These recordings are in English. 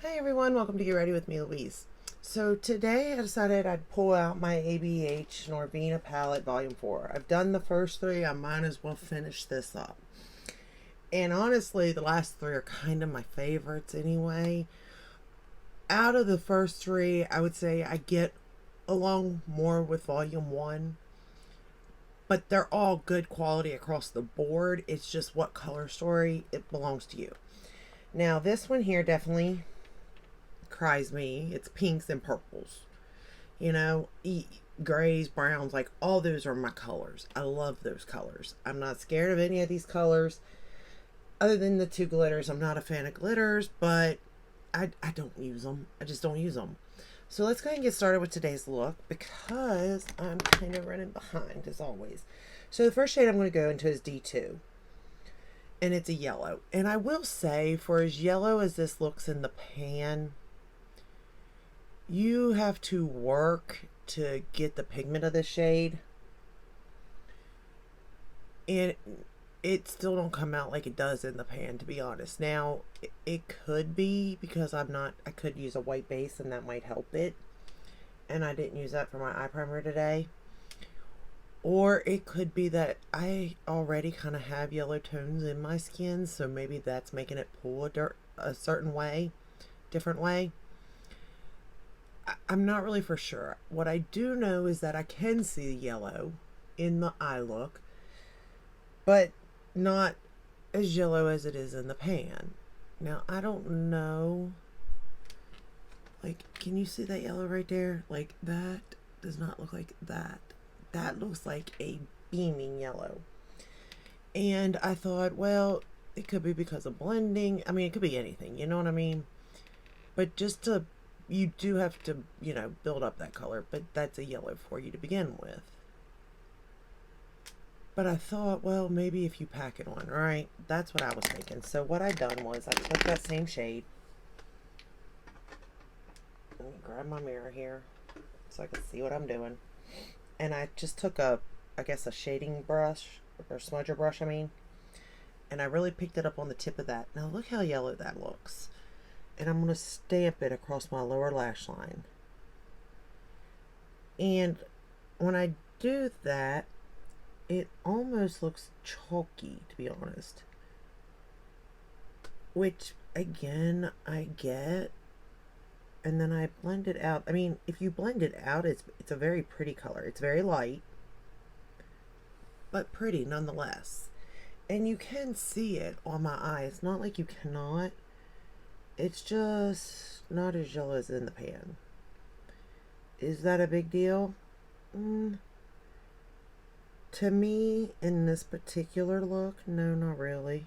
Hey everyone, welcome to Get Ready with me, Louise. So today I decided I'd pull out my ABH Norvina palette volume 4. I've done the first three, I might as well finish this up. And honestly, the last three are kind of my favorites anyway. Out of the first three, I would say I get along more with volume 1. But they're all good quality across the board. It's just what color story it belongs to you. Now this one here definitely cries me. It's pinks and purples. You know, grays, browns, like all those are my colors. I love those colors. I'm not scared of any of these colors. Other than the two glitters, I'm not a fan of glitters, but I don't use them. I just don't use them. So let's go ahead and get started with today's look because I'm kind of running behind as always. So the first shade I'm going to go into is D2. And it's a yellow. And I will say, for as yellow as this looks in the pan, you have to work to get the pigment of the shade, and it still don't come out like it does in the pan, to be honest. Now it could be because I could use a white base and that might help it, and I didn't use that for my eye primer today. Or it could be that I already kind of have yellow tones in my skin, so maybe that's making it pull a certain way, different way. I'm not really for sure. What I do know is that I can see the yellow in the eye look, but not as yellow as it is in the pan. Now, I don't know. Like, can you see that yellow right there? Like, that does not look like that. That looks like a beaming yellow. And I thought, well, it could be because of blending. I mean, it could be anything, you know what I mean? But you do have to, build up that color, but that's a yellow for you to begin with. But I thought, well, maybe if you pack it on, right? That's what I was thinking. So what I done was I took that same shade. Let me grab my mirror here so I can see what I'm doing. And I just took I guess a shading brush, or smudger brush, I mean. And I really picked it up on the tip of that. Now look how yellow that looks. And I'm going to stamp it across my lower lash line. And when I do that, it almost looks chalky, to be honest. Which, again, I get. And then I blend it out. I mean, if you blend it out, it's a very pretty color. It's very light, but pretty nonetheless. And you can see it on my eye. It's not like you cannot. It's just not as yellow as in the pan. Is that a big deal? To me, in this particular look, no, not really.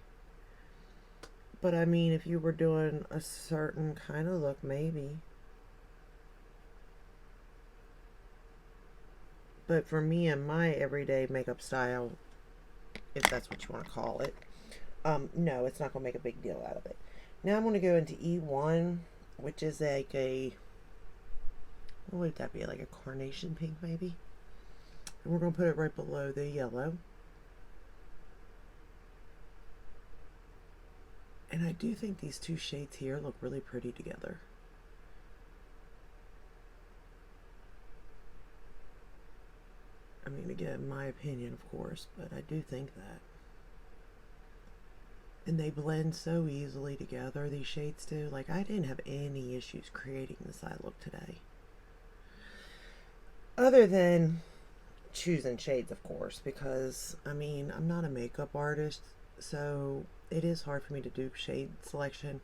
But I mean, if you were doing a certain kind of look, maybe. But for me and my everyday makeup style, if that's what you want to call it, no, it's not going to make a big deal out of it. Now I'm going to go into E1, which is like what would that be, like a carnation pink maybe? And we're going to put it right below the yellow. And I do think these two shades here look really pretty together. I mean, again, my opinion, of course, but I do think that. And they blend so easily together, these shades do. Like, I didn't have any issues creating this eye look today. Other than choosing shades, of course, because, I mean, I'm not a makeup artist, so it is hard for me to do shade selection.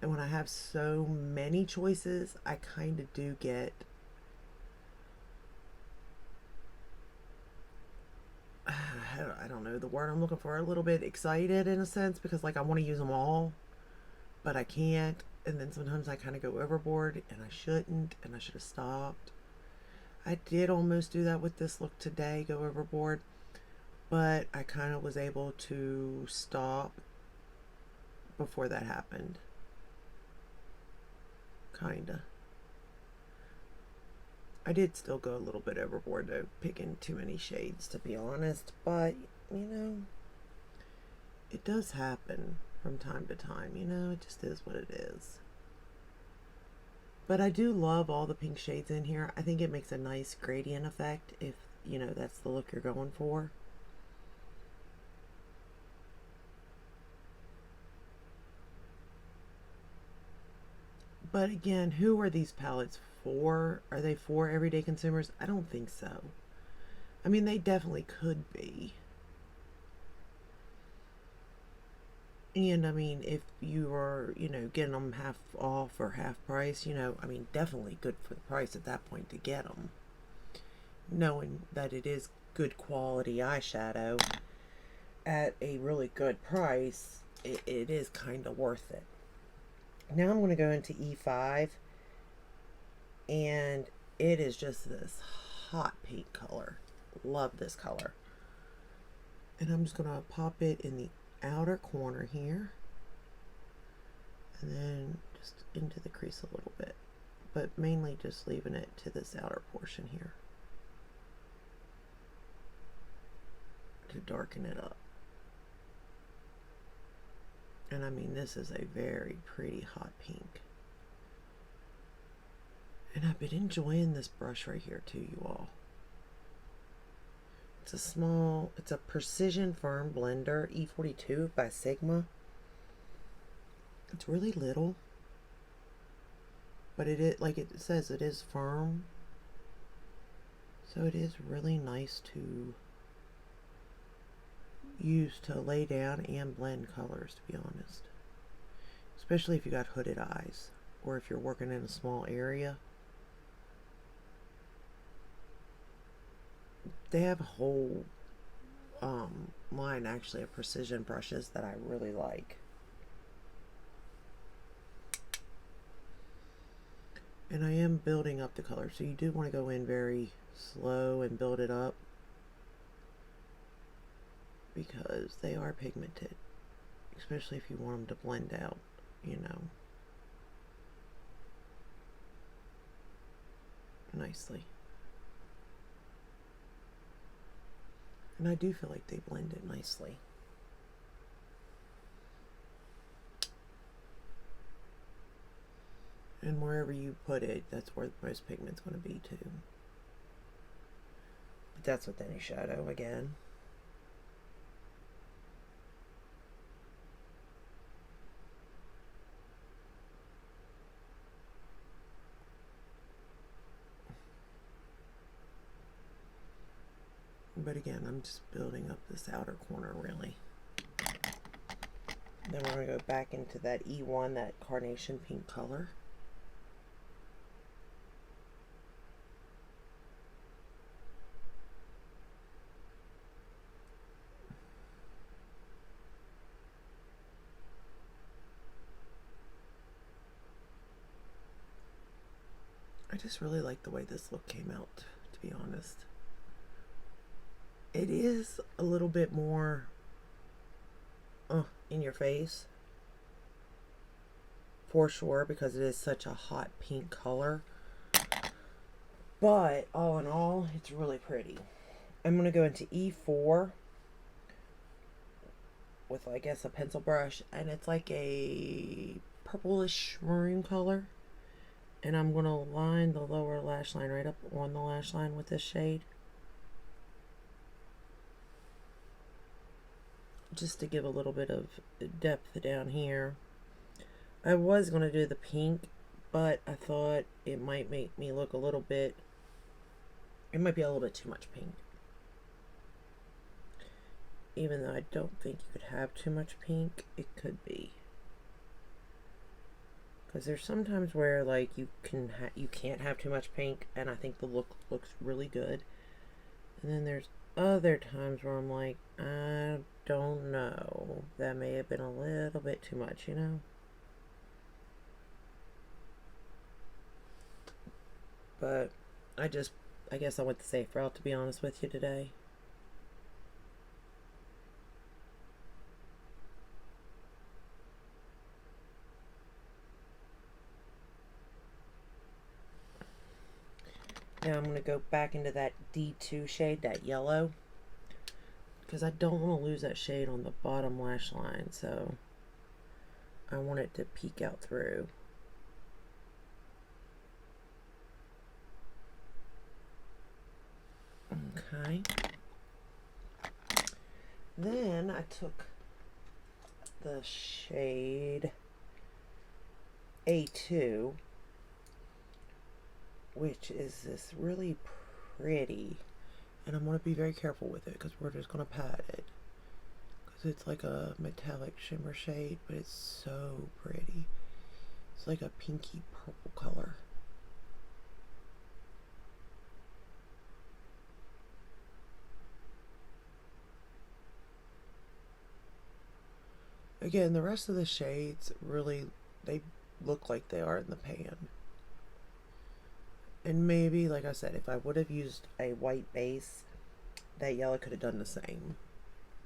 And when I have so many choices, I kind of do get I don't know the word I'm looking for, a little bit excited in a sense, because like I want to use them all, but I can't. And then sometimes I kind of go overboard, and I shouldn't, and I should have stopped. I did almost do that with this look today, go overboard, but I kind of was able to stop before that happened. Kinda. I did still go a little bit overboard though, picking too many shades, to be honest, but it does happen from time to time, it just is what it is. But I do love all the pink shades in here. I think it makes a nice gradient effect if, you know, that's the look you're going for. But again, who are these palettes for? Are they for everyday consumers? I don't think so. I mean, they definitely could be. And I mean, if you are, you know, getting them half off or half price, you know, I mean, definitely good for the price at that point to get them. Knowing that it is good quality eyeshadow at a really good price, it is kind of worth it. Now I'm going to go into E5, and it is just this hot pink color. Love this color. And I'm just going to pop it in the outer corner here, and then just into the crease a little bit, but mainly just leaving it to this outer portion here to darken it up. And I mean, this is a very pretty hot pink. And I've been enjoying this brush right here too, you all. It's a precision firm blender, E42 by Sigma. It's really little, but it is, like it says, it is firm. So it is really nice to use to lay down and blend colors, to be honest. Especially if you got hooded eyes, or if you're working in a small area. They have a whole line actually of precision brushes that I really like. And I am building up the color, so you do want to go in very slow and build it up, because they are pigmented, especially if you want them to blend out, you know, nicely. And I do feel like they blend it nicely. And wherever you put it, that's where the most pigment's going to be too. But that's with any shadow again. But again, I'm just building up this outer corner really. Then we're going to go back into that E1, that carnation pink color. I just really like the way this look came out, to be honest. It is a little bit more in your face, for sure, because it is such a hot pink color. But all in all, it's really pretty. I'm going to go into E4 with, I guess, a pencil brush, and it's like a purplish maroon color. And I'm going to line the lower lash line right up on the lash line with this shade, just to give a little bit of depth down here. I was going to do the pink, but I thought it might make me look a little bit, it might be a little bit too much pink. Even though I don't think you could have too much pink, it could be. Because there's sometimes where like you can't have too much pink, and I think the look looks really good. And then there's other times where I'm like, I don't know, that may have been a little bit too much, you know. But I guess I went the safe route, to be honest with you today. Now I'm going to go back into that D2 shade, that yellow, because I don't want to lose that shade on the bottom lash line, so I want it to peek out through. Okay. Then I took the shade A2, which is this really pretty, and I'm going to be very careful with it because we're just going to pat it, because it's like a metallic shimmer shade, but it's so pretty. It's like a pinky purple color. Again, the rest of the shades really, they look like they are in the pan. And maybe, like I said, if I would have used a white base, that yellow could have done the same.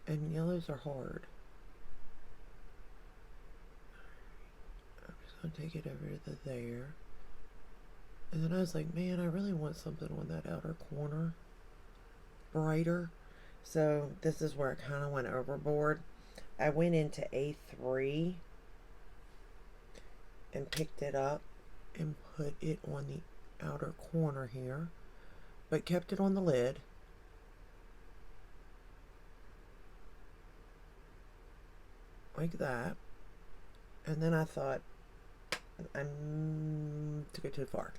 And yellows are hard. I'm just going to take it over to there. And then I was like, man, I really want something on that outer corner brighter. So this is where I kind of went overboard. I went into A3 and picked it up and put it on the outer corner here, but kept it on the lid. Like that. And then I thought, I took it too far.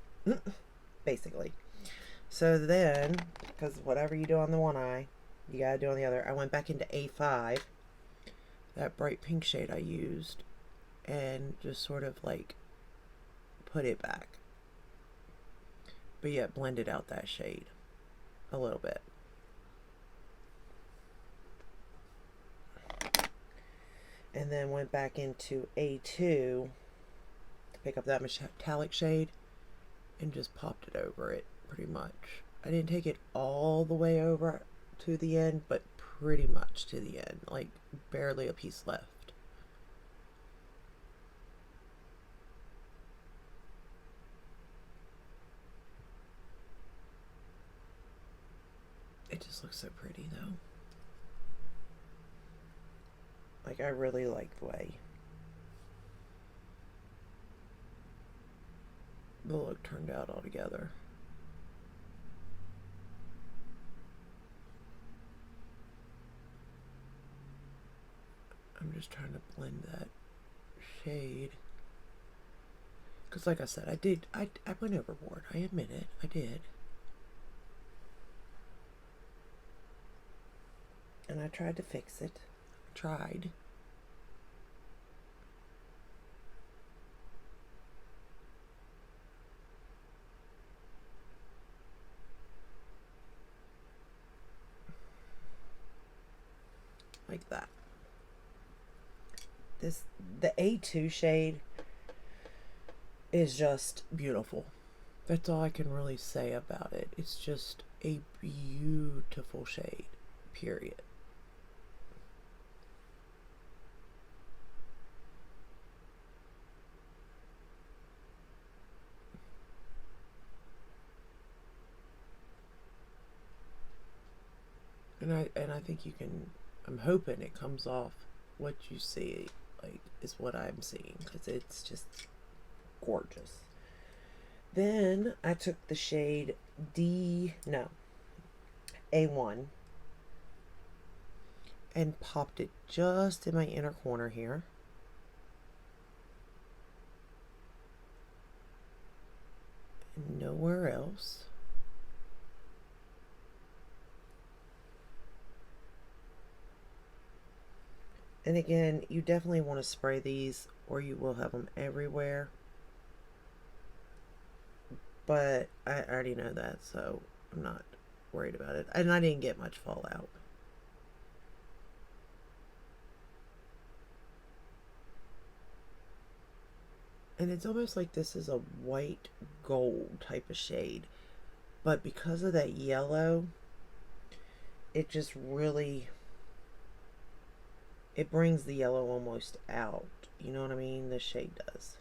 Basically. So then, because whatever you do on the one eye, you gotta do on the other, I went back into A5, that bright pink shade I used, and just sort of like put it back, but yet blended out that shade a little bit. And then went back into A2 to pick up that metallic shade and just popped it over it pretty much. I didn't take it all the way over to the end, but pretty much to the end, like barely a piece left. It just looks so pretty though. Like, I really like the way the look turned out altogether. I'm just trying to blend that shade, because like I said, I went overboard. I admit it, I did. And I tried to fix it. Tried. Like that. The A2 shade is just beautiful. That's all I can really say about it. It's just a beautiful shade, period. And I think you can, I'm hoping it comes off what you see, like, is what I'm seeing, because it's just gorgeous. Then I took the shade A1 and popped it just in my inner corner here. And nowhere else. And again, you definitely want to spray these or you will have them everywhere. But I already know that, so I'm not worried about it. And I didn't get much fallout. And it's almost like this is a white gold type of shade. But because of that yellow, it just really, it brings the yellow almost out. You know what I mean? The shade does.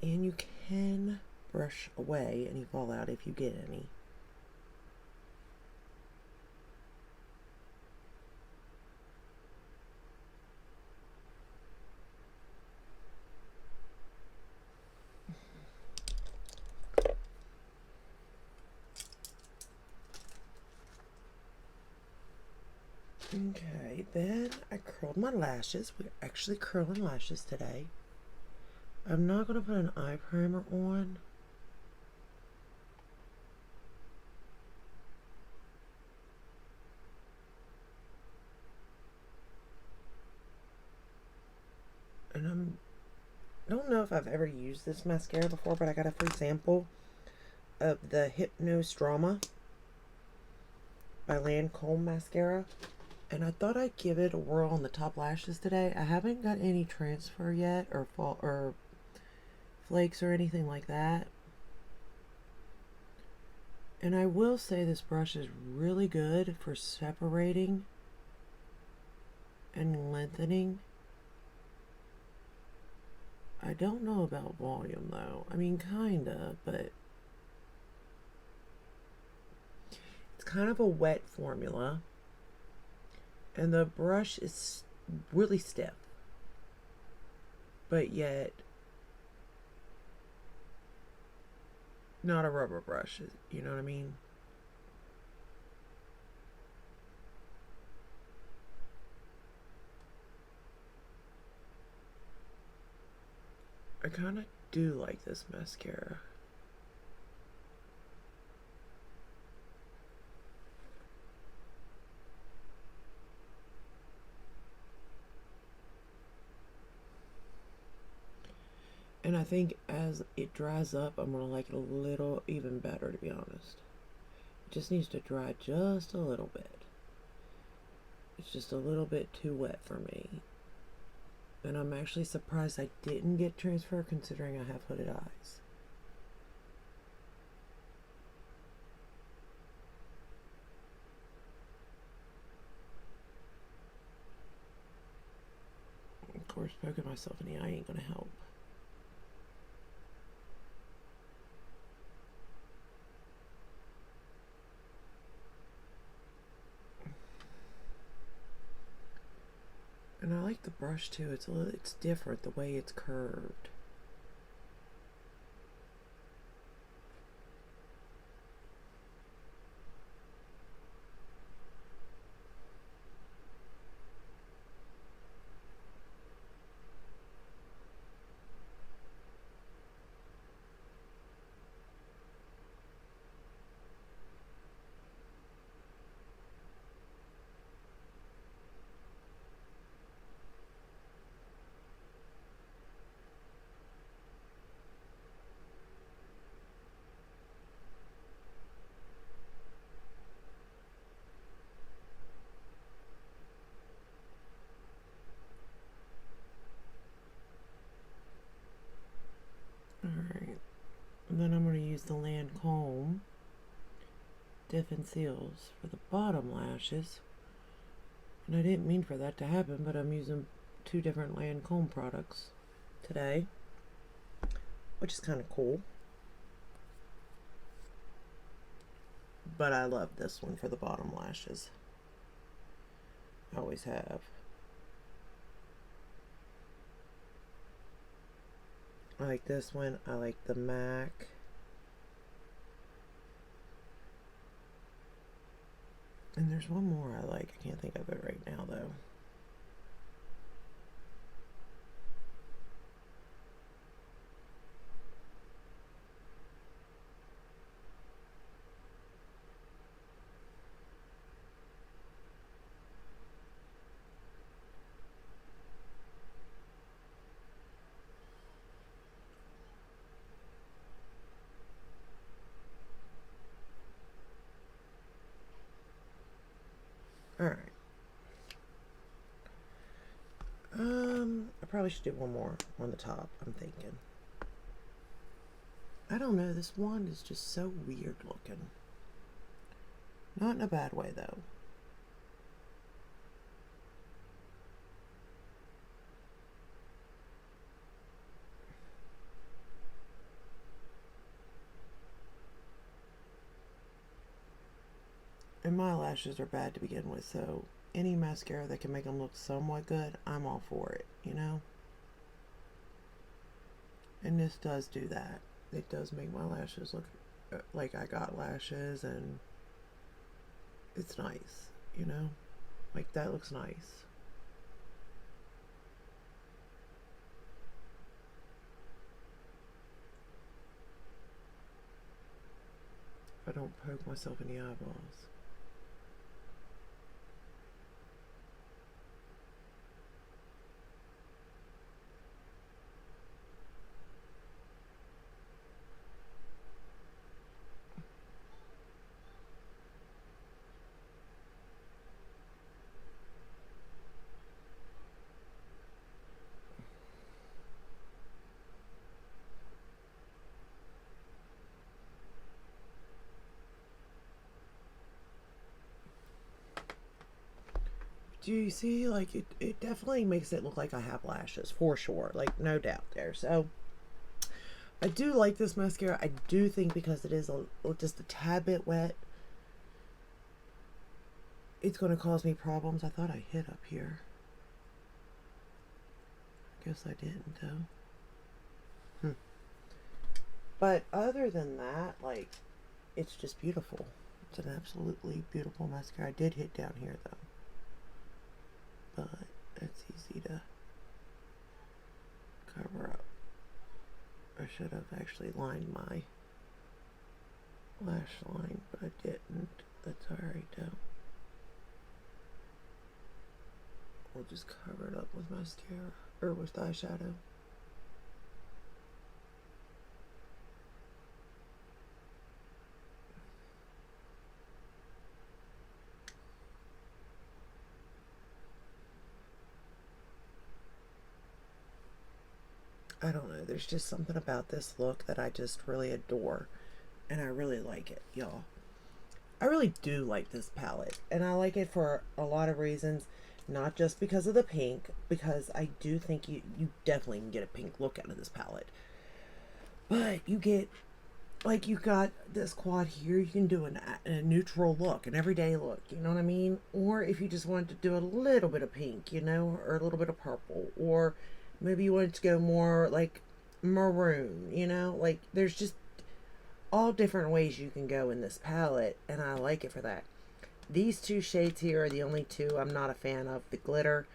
And you can brush away any fallout if you get any. Okay, then I curled my lashes. We're actually curling lashes today. I'm not going to put an eye primer on. And I don't know if I've ever used this mascara before, but I got a free sample of the Hypnose Drama by Lancome mascara. And I thought I'd give it a whirl on the top lashes today. I haven't got any transfer yet or fall or flakes or anything like that. And I will say this brush is really good for separating and lengthening. I don't know about volume though. I mean, kinda, but it's kind of a wet formula. And the brush is really stiff, but yet not a rubber brush, you know what I mean? I kind of do like this mascara. And I think as it dries up, I'm going to like it a little even better, to be honest. It just needs to dry just a little bit. It's just a little bit too wet for me. And I'm actually surprised I didn't get transfer considering I have hooded eyes. Of course, poking myself in the eye ain't going to help. And I like the brush too. It's different the way it's curved. Alright. And then I'm going to use the Lancome Dip and Seals for the bottom lashes. And I didn't mean for that to happen, but I'm using 2 different Lancome products today, which is kind of cool. But I love this one for the bottom lashes. I always have. I like this one. I like the MAC. And there's one more I like. I can't think of it right now, though. Alright. I probably should do one more on the top, I'm thinking. I don't know, this wand is just so weird looking. Not in a bad way, though. And my lashes are bad to begin with, so any mascara that can make them look somewhat good, I'm all for it, you know? And this does do that. It does make my lashes look like I got lashes, and it's nice, you know? Like, that looks nice. If I don't poke myself in the eyeballs. Do you see, like, it definitely makes it look like I have lashes, for sure. Like, no doubt there. So, I do like this mascara. I do think because it is just a tad bit wet, it's going to cause me problems. I thought I hit up here. Guess I didn't, though. But other than that, like, it's just beautiful. It's an absolutely beautiful mascara. I did hit down here, though. But it's easy to cover up. I should have actually lined my lash line, but I didn't. That's alright though. We'll just cover it up with mascara, or with eyeshadow. I don't know, there's just something about this look that I just really adore, and I really like it, y'all. I really do like this palette, and I like it for a lot of reasons, not just because of the pink, because I do think you definitely can get a pink look out of this palette, but you get, like, you got this quad here, you can do a neutral look, an everyday look, you know what I mean? Or if you just wanted to do a little bit of pink, you know, or a little bit of purple, or maybe you wanted to go more like maroon, you know, like there's just all different ways you can go in this palette, and I like it for that. These two shades here are the only two I'm not a fan of. The glitter,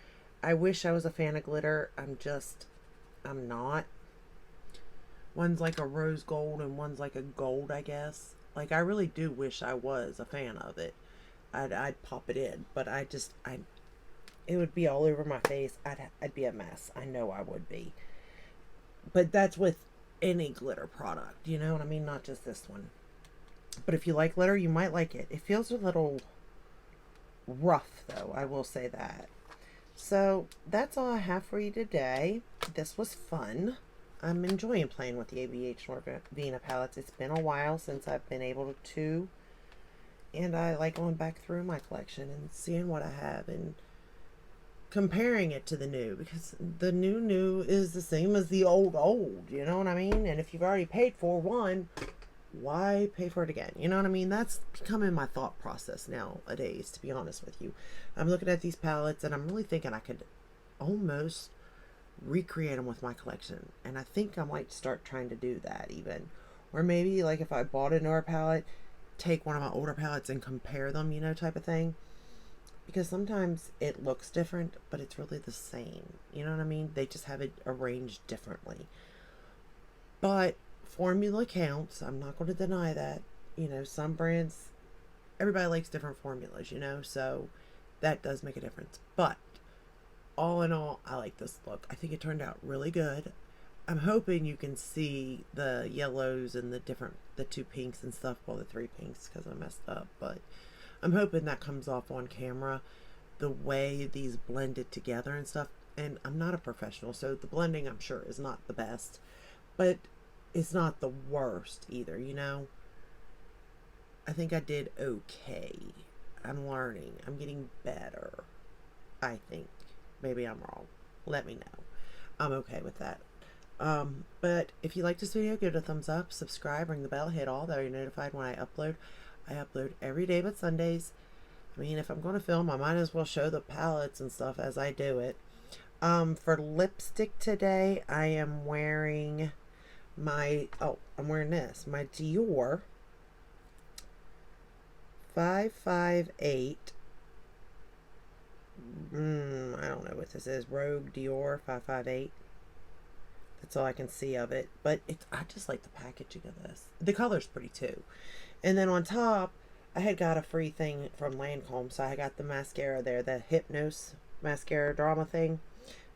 I wish I was a fan of glitter. I'm not. One's like a rose gold and one's like a gold, I guess. Like, I really do wish I was a fan of it. I'd pop it in, but it would be all over my face. I'd be a mess. I know I would be. But that's with any glitter product, you know what I mean? Not just this one. But if you like glitter, you might like it. It feels a little rough, though. I will say that. So that's all I have for you today. This was fun. I'm enjoying playing with the ABH Norvina palettes. It's been a while since I've been able to. And I like going back through my collection and seeing what I have and comparing it to the new, because the new is the same as the old, you know what I mean? And if you've already paid for one, why pay for it again? You know what I mean? That's becoming my thought process nowadays, to be honest with you. I'm looking at these palettes and I'm really thinking I could almost recreate them with my collection, and I think I might start trying to do that even. Or maybe, like, if I bought a newer palette, take one of my older palettes and compare them, you know, type of thing. Because sometimes it looks different, but it's really the same. You know what I mean? They just have it arranged differently. But formula counts. I'm not going to deny that. You know, some brands, everybody likes different formulas, you know, so that does make a difference. But all in all, I like this look. I think it turned out really good. I'm hoping you can see the yellows and the two pinks and stuff. Well, the three pinks, because I messed up. But I'm hoping that comes off on camera, the way these blended together and stuff. And I'm not a professional, so the blending, I'm sure, is not the best. But it's not the worst either, you know? I think I did okay. I'm learning. I'm getting better, I think. Maybe I'm wrong. Let me know. I'm okay with that. But if you like this video, give it a thumbs up, subscribe, ring the bell, hit all, that way you're notified when I upload. I upload every day but Sundays. I mean, if I'm going to film, I might as well show the palettes and stuff as I do it. For lipstick today, I am wearing I'm wearing this. My Dior 558 I don't know what this is. Rogue Dior 558. That's all I can see of it. But I just like the packaging of this. The color's pretty too. And then on top, I had got a free thing from Lancome. So I got the mascara there. The Hypnose mascara drama thing.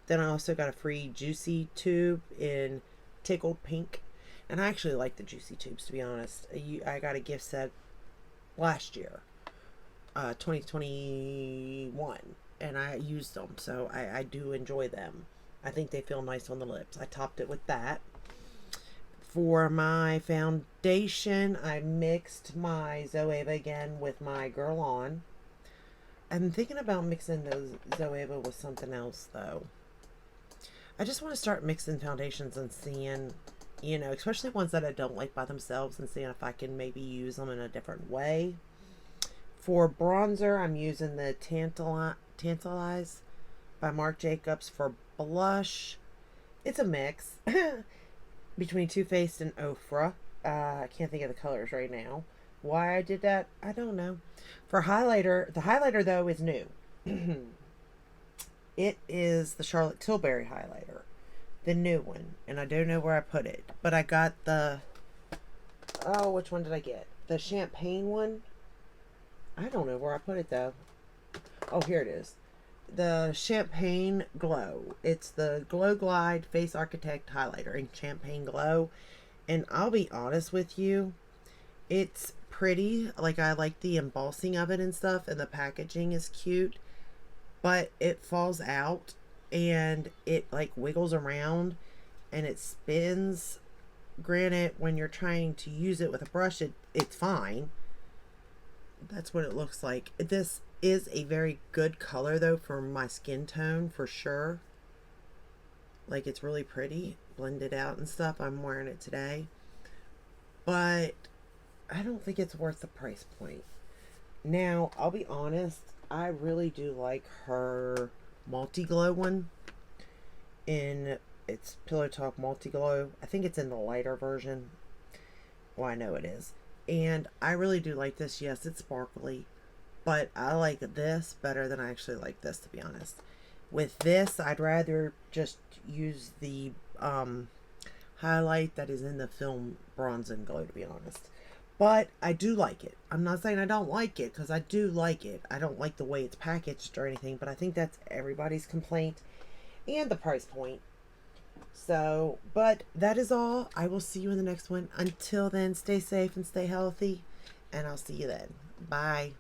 Then I also got a free Juicy tube in Tickled Pink. And I actually like the Juicy tubes, to be honest. I got a gift set last year. 2021. And I used them. So I do enjoy them. I think they feel nice on the lips. I topped it with that. For my foundation, I mixed my Zoeva again with my Girl On. I'm thinking about mixing those Zoeva with something else, though. I just want to start mixing foundations and seeing, you know, especially ones that I don't like by themselves, and seeing if I can maybe use them in a different way. For bronzer, I'm using the Tantalize by Marc Jacobs. For blush, it's a mix between Too Faced and Ofra. I can't think of the colors right now. Why I did that, I don't know. For highlighter, the highlighter though is new. It is the Charlotte Tilbury highlighter, the new one, and I don't know where I put it, but I got the, oh, which one did I get? The champagne one. I don't know where I put it though. Oh, here it is. The Champagne Glow. It's the Glow Glide Face Architect highlighter in Champagne Glow, and I'll be honest with you, it's pretty. Like, I like the embossing of it and stuff, and the packaging is cute, but it falls out and it like wiggles around and it spins. Granted, when you're trying to use it with a brush, it's fine. That's what it looks like. This is a very good color though for my skin tone, for sure. Like, it's really pretty blended out and stuff. I'm wearing it today, but I don't think it's worth the price point. Now, I'll be honest, I really do like her multi-glow one. It's Pillow Talk multi-glow. I think it's in the lighter version. Well, I know it is. And I really do like this. Yes, it's sparkly, but I like this better than I actually like this, to be honest. With this, I'd rather just use the highlight that is in the Film Bronze and Glow, to be honest. But I do like it. I'm not saying I don't like it, because I do like it. I don't like the way it's packaged or anything, but I think that's everybody's complaint. And the price point. So, but that is all. I will see you in the next one. Until then, stay safe and stay healthy. And I'll see you then. Bye.